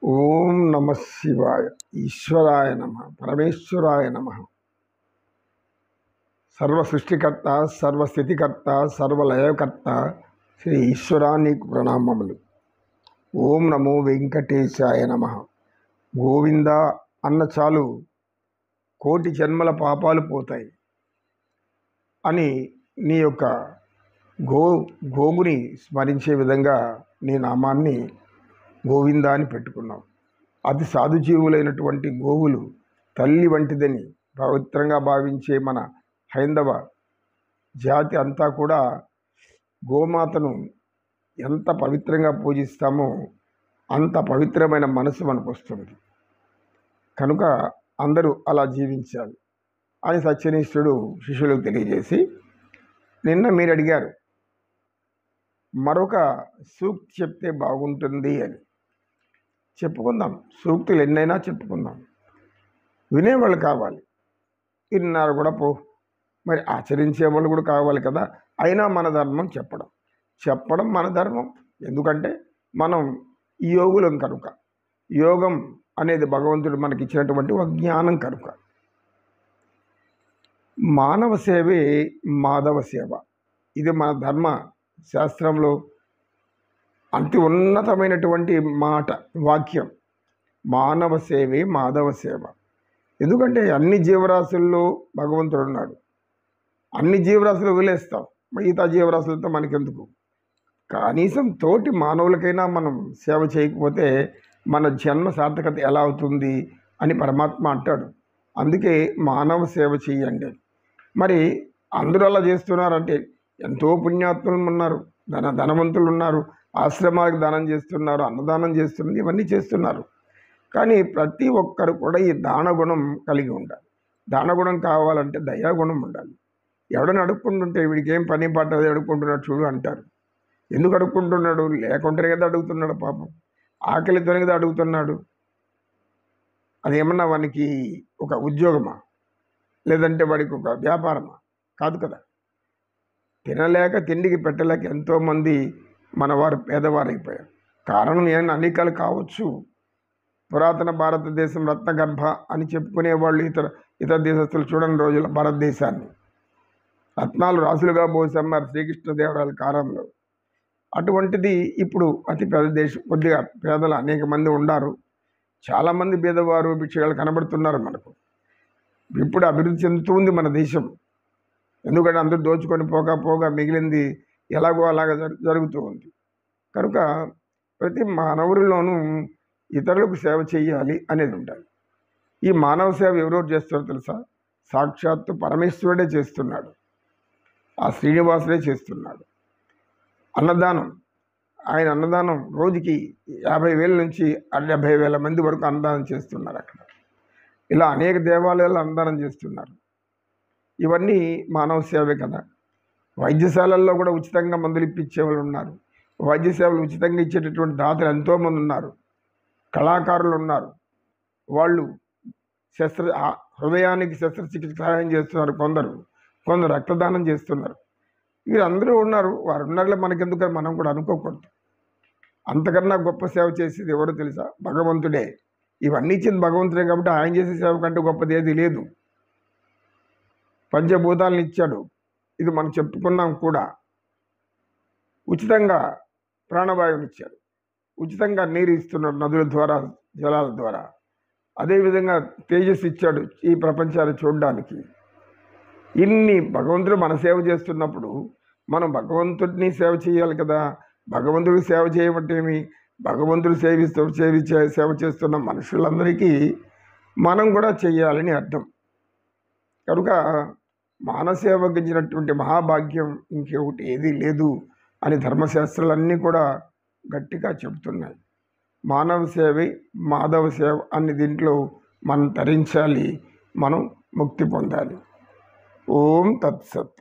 ఓం నమ శివాయ. ఈశ్వరాయ నమ, పరమేశ్వరాయ నమ. సర్వ సృష్టికర్త, సర్వస్థితికర్త, సర్వలయకర్త శ్రీ ఈశ్వరా నీకు ప్రణామములు. ఓం నమో వెంకటేశాయ నమ. గోవింద అన్న చాలు కోటి జన్మల పాపాలు పోతాయి అని నీ యొక్క గోగుని స్మరించే విధంగా నీ నామాన్ని గోవింద అని పెట్టుకున్నాం. అతి సాధుజీవులైనటువంటి గోవులు తల్లి వంటిదని పవిత్రంగా భావించే మన హైందవ జాతి అంతా కూడా గోమాతను ఎంత పవిత్రంగా పూజిస్తామో అంత పవిత్రమైన మనసు మనకు వస్తుంది. కనుక అందరూ అలా జీవించాలి అని సత్యనిష్ఠుడు శిష్యులకు తెలియజేసి, నిన్న మీరు అడిగారు మరొక సూక్తి చెప్తే బాగుంటుంది అని. చెప్పుకుందాం, సూక్తులు ఎన్నైనా చెప్పుకుందాం. వినేవాళ్ళు కావాలి, విన్నారు కూడా మరి ఆచరించే వాళ్ళు కూడా కావాలి కదా. అయినా మన ధర్మం చెప్పడం మన ధర్మం. ఎందుకంటే మనం యోగులం కనుక, యోగం అనేది భగవంతుడు మనకి ఇచ్చినటువంటి ఒక జ్ఞానం కనుక. మానవ సేవే మాధవ సేవ, ఇది మన ధర్మ శాస్త్రంలో అతి ఉన్నతమైనటువంటి మాట, వాక్యం. మానవ సేవే మాధవ సేవ. ఎందుకంటే అన్ని జీవరాశుల్లో భగవంతుడు ఉన్నాడు. అన్ని జీవరాశులు వదిలేస్తాం, మిగతా జీవరాశులతో మనకెందుకు? కనీసం తోటి మానవులకైనా మనం సేవ చేయకపోతే మన జన్మ సార్థకత ఎలా అవుతుంది అని పరమాత్మ అంటాడు. అందుకే మానవ సేవ చెయ్యండి. మరి అందరూ అలా చేస్తున్నారంటే ఎంతో పుణ్యాత్ములు ఉన్నారు, ధనవంతులు ఉన్నారు, ఆశ్రమాలకు దానం చేస్తున్నారు, అన్నదానం చేస్తున్నారు, ఇవన్నీ చేస్తున్నారు. కానీ ప్రతి ఒక్కరు కూడా ఈ దానగుణం కలిగి ఉండాలి. దానగుణం కావాలంటే దయాగుణం ఉండాలి. ఎవడని అడుక్కుంటుంటే వీడికి ఏం పని పట్టదు, అడుక్కుంటున్నాడు చూడు అంటారు. ఎందుకు అడుక్కుంటున్నాడు? లేకుంటేనే కదా అడుగుతున్నాడు. పాపం ఆకలితోనే కదా అడుగుతున్నాడు. అదేమన్నా వానికి ఒక ఉద్యోగమా, లేదంటే వాడికి ఒక వ్యాపారమా? కాదు కదా. తినలేక తిండికి పెట్టలేక ఎంతోమంది మనవారు పేదవారైపోయారు. కారణం ఏమైనా అనేకాలు కావచ్చు. పురాతన భారతదేశం రత్నగర్భ అని చెప్పుకునేవాళ్ళు ఇతర దేశస్తులు చూడని రోజుల భారతదేశాన్ని రత్నాలు రాసులుగా పోసమ్మారు శ్రీకృష్ణదేవరాయల కాలంలో. అటువంటిది ఇప్పుడు అతి పెద్ద దేశం. కొద్దిగా పేదలు అనేక మంది ఉన్నారు, చాలామంది పేదవారు భిక్షగాళ్ళు కనబడుతున్నారు మనకు. ఇప్పుడు అభివృద్ధి చెందుతూ ఉంది మన దేశం. ఎందుకంటే అందరూ దోచుకొని పోగా మిగిలింది ఎలాగో అలాగ జరుగుతూ ఉంది. కనుక ప్రతి మానవుడిలోనూ ఇతరులకు సేవ చేయాలి అనేది ఉండాలి. ఈ మానవ సేవ ఎవరెవరు చేస్తారో తెలుసా? సాక్షాత్తు పరమేశ్వరుడే చేస్తున్నాడు, ఆ శ్రీనివాసుడే చేస్తున్నాడు. అన్నదానం, ఆయన అన్నదానం రోజుకి 50,000 నుంచి 70,000 మంది వరకు అన్నదానం చేస్తున్నారు అక్కడ. ఇలా అనేక దేవాలయాలు అన్నదానం చేస్తున్నారు. ఇవన్నీ మానవ సేవే కదా. వైద్యశాలల్లో కూడా ఉచితంగా మందులు ఇప్పించే వాళ్ళు ఉన్నారు. వైద్య సేవలు ఉచితంగా ఇచ్చేటటువంటి దాతలు ఎంతోమంది ఉన్నారు. కళాకారులు ఉన్నారు, వాళ్ళు హృదయానికి శస్త్రచికిత్స సహాయం చేస్తున్నారు. కొందరు రక్తదానం చేస్తున్నారు. వీరందరూ ఉన్నారు. వారు ఉన్నారులే, మనకెందుకని మనం కూడా అనుకోకూడదు. అంతకన్నా గొప్ప సేవ చేసేది ఎవరో తెలుసా? భగవంతుడే. ఇవన్నీ ఇచ్చింది భగవంతుడే కాబట్టి ఆయన చేసే సేవ కంటే గొప్పది ఏది లేదు. పంచభూతాలను ఇచ్చాడు, ఇది మనం చెప్పుకున్నాం కూడా. ఉచితంగా ప్రాణవాయువుని ఇచ్చాడు, ఉచితంగా నీరు ఇస్తున్నాడు నదుల ద్వారా, జలాల ద్వారా. అదేవిధంగా తేజస్సు ఇచ్చాడు ఈ ప్రపంచాన్ని చూడడానికి. ఇన్ని భగవంతుడు మన సేవ చేస్తున్నప్పుడు మనం భగవంతుడిని సేవ చేయాలి కదా. భగవంతుడికి సేవ చేయబట్టేమి? భగవంతుడు సేవ చేస్తున్న మనుషులందరికీ మనం కూడా చెయ్యాలని అర్థం. కనుక మానసేవకు ఇచ్చినటువంటి మహాభాగ్యం ఇంకొకటి ఏదీ లేదు అని ధర్మశాస్త్రాలన్నీ కూడా గట్టిగా చెబుతున్నాయి. మానవ సేవే మాధవ సేవ అన్ని దీంట్లో మనం తరించాలి, మనం ముక్తి పొందాలి. ఓం తత్సత్.